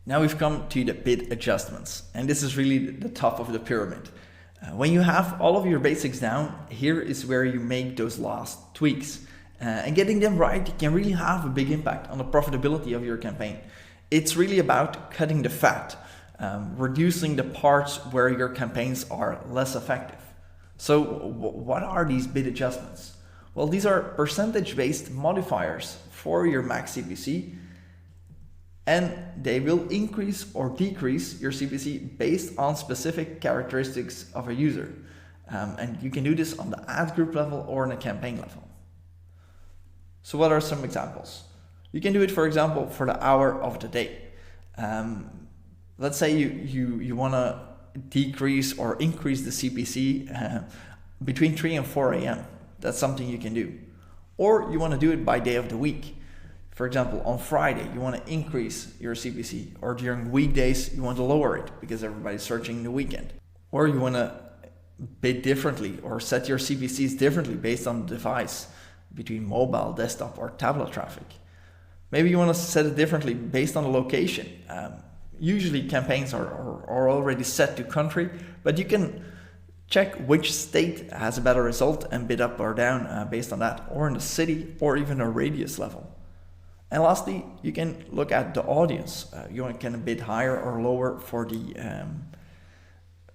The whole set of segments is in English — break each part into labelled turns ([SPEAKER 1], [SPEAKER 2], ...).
[SPEAKER 1] Now we've come to the bid adjustments, and this is really the top of the pyramid. When you have all of your basics down, here is where you make those last tweaks. And getting them right can really have a big impact on the profitability of your campaign. It's really about cutting the fat, reducing the parts where your campaigns are less effective. So what are these bid adjustments? Well, these are percentage-based modifiers for your max CPC, and they will increase or decrease your CPC based on specific characteristics of a user. And you can do this on the ad group level or on a campaign level. So what are some examples? You can do it, for example, for the hour of the day. Let's say you want to decrease or increase the CPC between 3 and 4 a.m. That's something you can do. Or you want to do it by day of the week. For example, on Friday, you want to increase your CPC, or during weekdays, you want to lower it because everybody's searching the weekend. Or you want to bid differently or set your CPCs differently based on the device, between mobile, desktop, or tablet traffic. Maybe you want to set it differently based on the location. Usually campaigns are already set to country, but you can check which state has a better result and bid up or down based on that, or in the city, or even a radius level. And lastly, you can look at the audience. You can bid higher or lower for the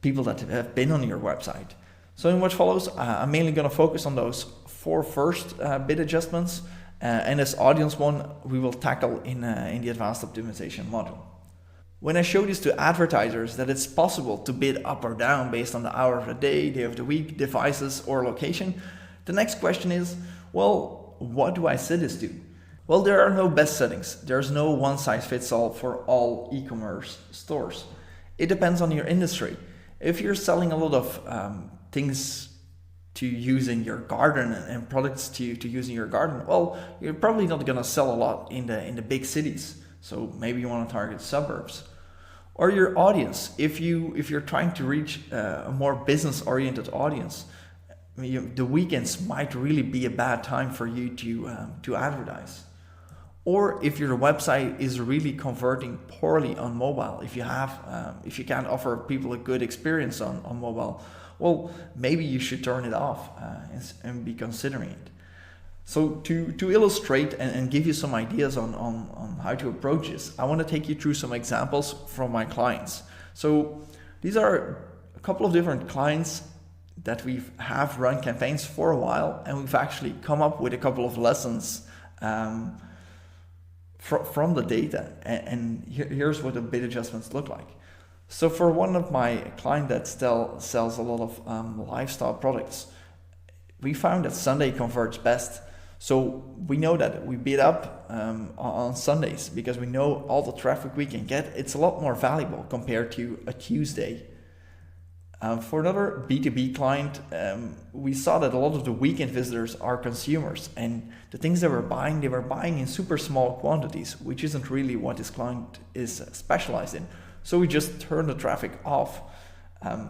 [SPEAKER 1] people that have been on your website. So in what follows, I'm mainly going to focus on those 4 first bid adjustments, and this audience one we will tackle in the advanced optimization module. When I show this to advertisers that it's possible to bid up or down based on the hour of the day of the week, devices, or location, the next question is, well, what do I set this to? Well, there are no best settings. There's no one-size-fits-all for all e-commerce stores. It depends on your industry. If you're selling a lot of things to use in your garden and products to use in your garden, well, you're probably not going to sell a lot in the big cities. So maybe you want to target suburbs. Or your audience. If you're trying to reach a more business-oriented audience, the weekends might really be a bad time for you to advertise. Or if your website is really converting poorly on mobile, if you can't offer people a good experience on mobile, well, maybe you should turn it off and be considering it. So to illustrate and give you some ideas on how to approach this, I want to take you through some examples from my clients. So these are a couple of different clients that we have run campaigns for a while, and we've actually come up with a couple of lessons from the data, and here's what the bid adjustments look like. So for one of my clients that sells a lot of lifestyle products, we found that Sunday converts best. So we know that we bid up on Sundays because we know all the traffic we can get. It's a lot more valuable compared to a Tuesday. For another B2B client, we saw that a lot of the weekend visitors are consumers, and the things they were buying in super small quantities, which isn't really what this client is specialized in. So we just turned the traffic off,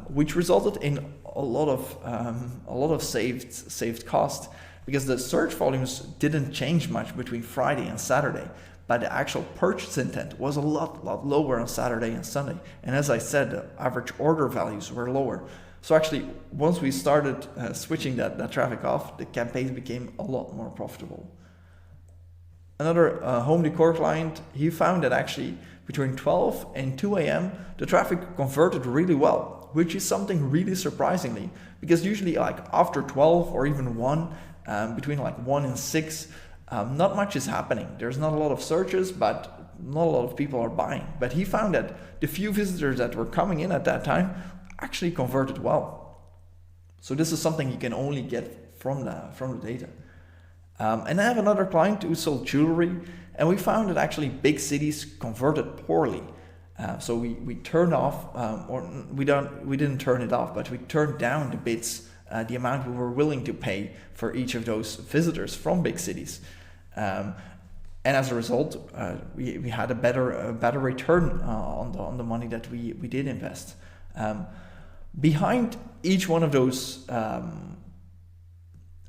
[SPEAKER 1] which resulted in a lot of saved cost, because the search volumes didn't change much between Friday and Saturday, but the actual purchase intent was a lot lower on Saturday and Sunday. And as I said, the average order values were lower. So actually, once we started switching that traffic off, the campaigns became a lot more profitable. Another home decor client, he found that actually between 12 and 2 a.m., the traffic converted really well, which is something really surprisingly, because usually like after 12 or even 1, between like 1 and 6, not much is happening. There's not a lot of searches, but not a lot of people are buying. But he found that the few visitors that were coming in at that time actually converted well. So this is something you can only get from the data. And I have another client who sold jewelry, and we found that actually big cities converted poorly. So we turned off, we didn't turn it off, but we turned down the bids, the amount we were willing to pay for each of those visitors from big cities. And as a result, we had a better return on the money that we did invest. Behind each one of those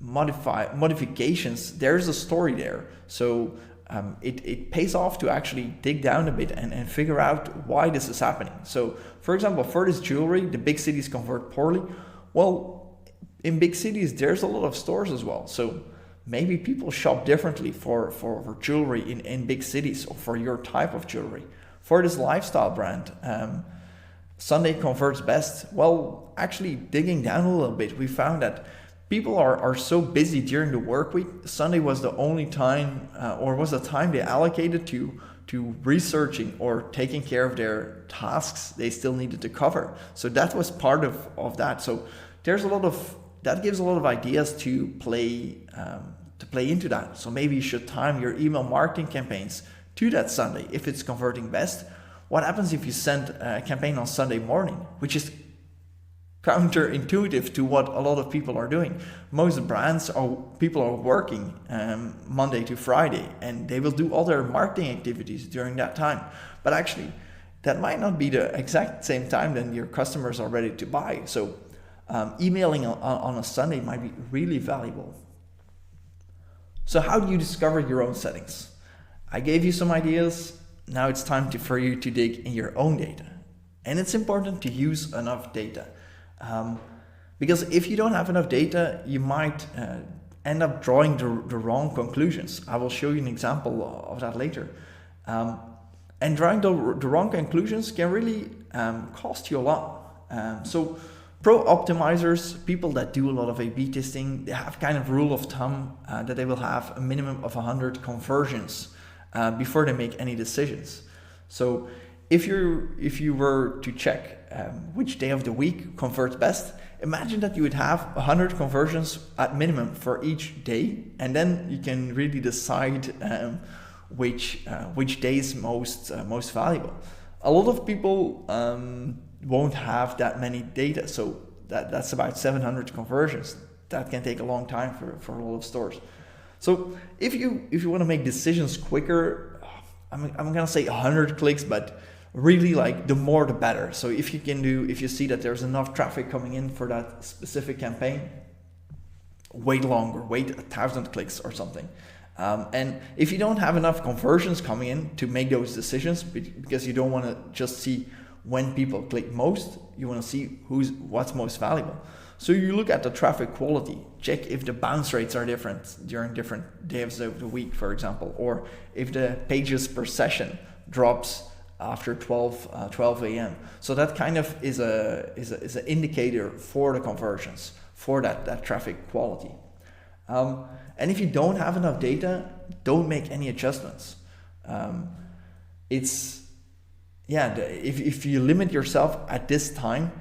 [SPEAKER 1] modifications, there's a story there. So it pays off to actually dig down a bit and figure out why this is happening. So, for example, for this jewelry, the big cities convert poorly. Well, in big cities, there's a lot of stores as well. So maybe people shop differently for jewelry in big cities, or for your type of jewelry. For this lifestyle brand, Sunday converts best. Well, actually digging down a little bit, we found that people are so busy during the work week. Sunday was the only time, or was the time they allocated to researching or taking care of their tasks they still needed to cover. So that was part of that. So there's a lot of, that gives a lot of ideas to play into that. So maybe you should time your email marketing campaigns to that Sunday if it's converting best. What happens if you send a campaign on Sunday morning, which is counterintuitive to what a lot of people are doing? Most brands or people are working Monday to Friday, and they will do all their marketing activities during that time. But actually, that might not be the exact same time then your customers are ready to buy. So emailing on a Sunday might be really valuable. So how do you discover your own settings? I gave you some ideas. Now it's time for you to dig in your own data. And it's important to use enough data. Because if you don't have enough data, you might end up drawing the wrong conclusions. I will show you an example of that later. And drawing the wrong conclusions can really cost you a lot. So pro optimizers, people that do a lot of A/B testing, they have kind of rule of thumb that they will have a minimum of 100 conversions before they make any decisions. So if you were to check which day of the week converts best, imagine that you would have 100 conversions at minimum for each day, and then you can really decide which day is most valuable. A lot of people won't have that many data, so that's about 700 conversions. That can take a long time for a lot of stores. So if you want to make decisions quicker, I'm gonna say 100 clicks, but really, like, the more the better. So if you see that there's enough traffic coming in for that specific campaign, wait longer, wait 1,000 clicks or something. And if you don't have enough conversions coming in to make those decisions, because you don't want to just see when people click most, you want to see what's most valuable. So you look at the traffic quality, check if the bounce rates are different during different days of the week, for example, or if the pages per session drops after 12 a.m. So that kind of is an indicator for the conversions, for that traffic quality. And if you don't have enough data, don't make any adjustments. If you limit yourself at this time,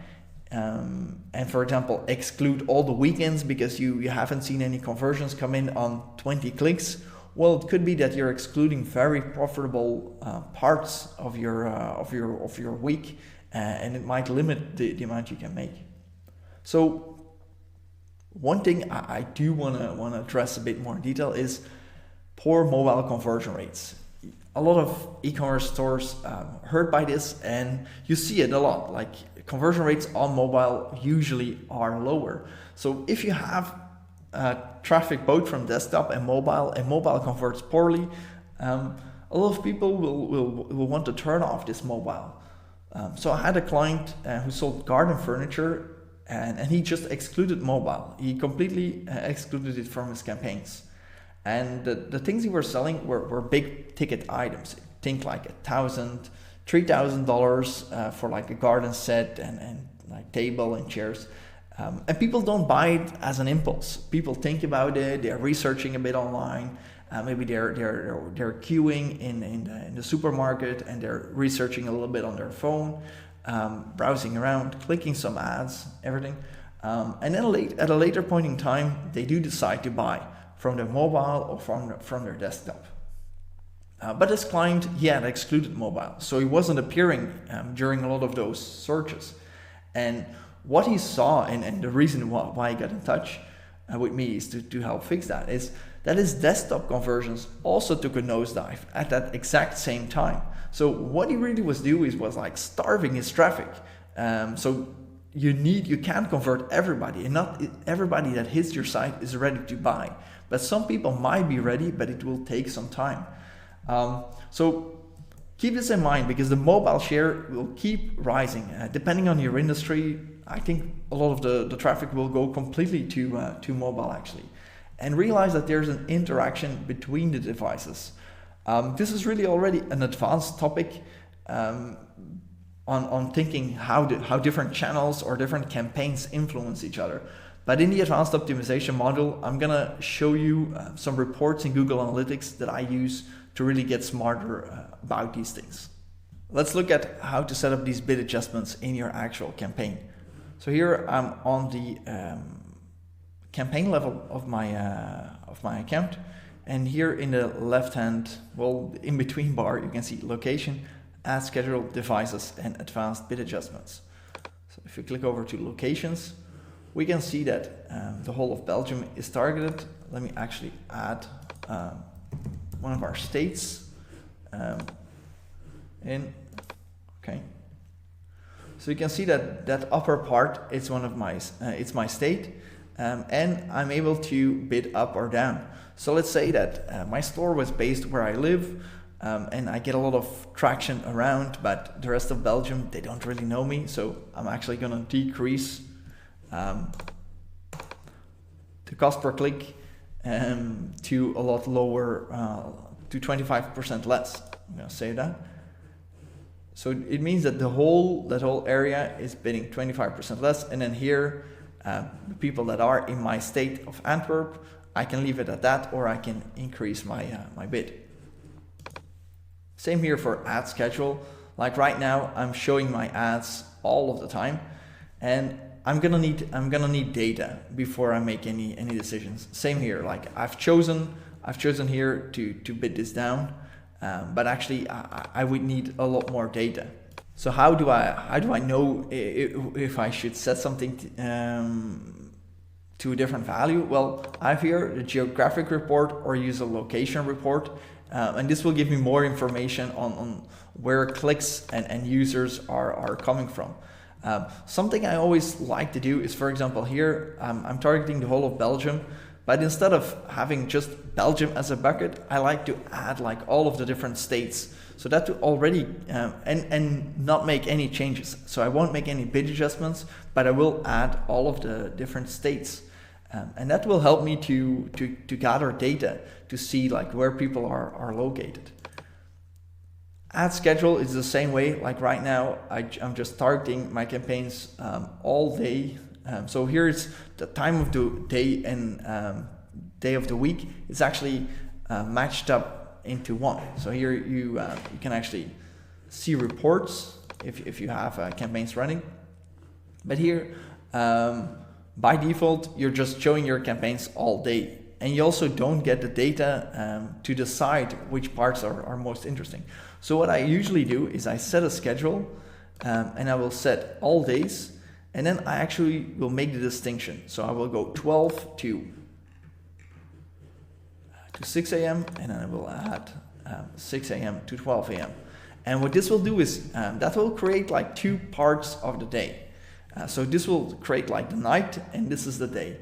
[SPEAKER 1] and for example exclude all the weekends because you haven't seen any conversions come in on 20 clicks, well, it could be that you're excluding very profitable parts of your week, and it might limit the amount you can make. So one thing I do want to address a bit more in detail is poor mobile conversion rates. A lot of e-commerce stores hurt by this, and you see it a lot. Like, conversion rates on mobile usually are lower. So if you have traffic both from desktop and mobile converts poorly, a lot of people will want to turn off this mobile. So I had a client who sold garden furniture, and he just excluded mobile. He completely excluded it from his campaigns. And the things he was selling were big ticket items. Think like $1,000, $3,000 for like a garden set and like table and chairs. And people don't buy it as an impulse. People think about it. They're researching a bit online. Maybe they're queuing in the supermarket, and they're researching a little bit on their phone, browsing around, clicking some ads, everything. And then at a later point in time, they do decide to buy from their mobile or from their desktop. But this client, he had excluded mobile, so he wasn't appearing during a lot of those searches. And what he saw, and the reason why he got in touch with me is to help fix that, is that his desktop conversions also took a nosedive at that exact same time. So what he really was doing was like starving his traffic. So you can't convert everybody, and not everybody that hits your site is ready to buy. But some people might be ready, but it will take some time. So keep this in mind, because the mobile share will keep rising. Depending on your industry, I think a lot of the traffic will go completely to mobile actually. And realize that there's an interaction between the devices. This is really already an advanced topic on thinking how different channels or different campaigns influence each other. But in the advanced optimization module, I'm gonna show you some reports in Google Analytics that I use to really get smarter about these things. Let's look at how to set up these bid adjustments in your actual campaign. So here I'm on the campaign level of my account, and here in the left hand, well, in between bar, you can see location, ad schedule, devices, and advanced bid adjustments. So if you click over to locations, we can see that the whole of Belgium is targeted. Let me actually add one of our states in. Okay. So you can see that upper part is one of my it's my state, and I'm able to bid up or down. So let's say that my store was based where I live, and I get a lot of traction around, but the rest of Belgium, they don't really know me. So I'm actually going to decrease the cost per click to a lot lower, to 25% less. I'm going to say that. So it means that that whole area is bidding 25% less, and then here, the people that are in my state of Antwerp, I can leave it at that, or I can increase my bid. Same here for ad schedule. Like right now, I'm showing my ads all of the time, and I'm gonna need data before I make any decisions. Same here. Like I've chosen here to bid this down, but actually I would need a lot more data. So how do I know if I should set something to a different value? Well, I have here the geographic report or use a location report, and this will give me more information on where clicks and users are coming from. Something I always like to do is, for example, here I'm targeting the whole of Belgium, but instead of having just Belgium as a bucket, I like to add like all of the different states, so that to already and not make any changes. So I won't make any bid adjustments, but I will add all of the different states, and that will help me to gather data to see like where people are located. Ad schedule is the same way. Like right now, I'm just targeting my campaigns all day. So here's the time of the day and day of the week. It's actually matched up into one. So here you can actually see reports if you have campaigns running. But here, by default, you're just showing your campaigns all day. And you also don't get the data to decide which parts are most interesting. So what I usually do is I set a schedule, and I will set all days, and then I actually will make the distinction. So I will go 12 to 6 a.m. and then I will add 6 a.m. to 12 a.m. And what this will do is that will create like two parts of the day. So this will create like the night, and this is the day.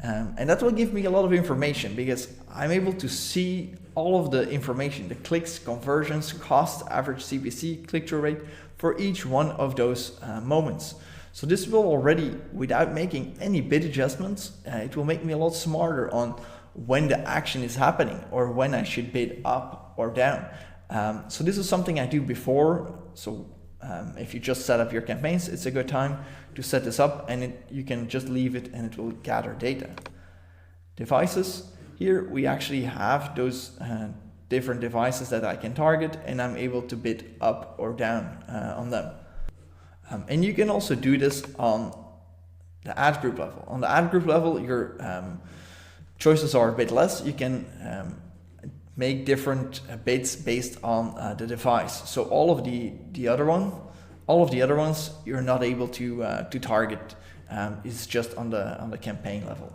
[SPEAKER 1] And that will give me a lot of information, because I'm able to see all of the information, the clicks, conversions, cost, average CPC, click-through rate for each one of those moments. So this will already, without making any bid adjustments, it will make me a lot smarter on when the action is happening or when I should bid up or down. So this is something I do before. So if you just set up your campaigns, it's a good time to set this up, and you can just leave it and it will gather data. Devices, here we actually have those different devices that I can target, and I'm able to bid up or down on them. And you can also do this on the ad group level. On the ad group level, your choices are a bit less. You can make different bids based on the device. So all of the other ones you're not able to target. It's just on the campaign level.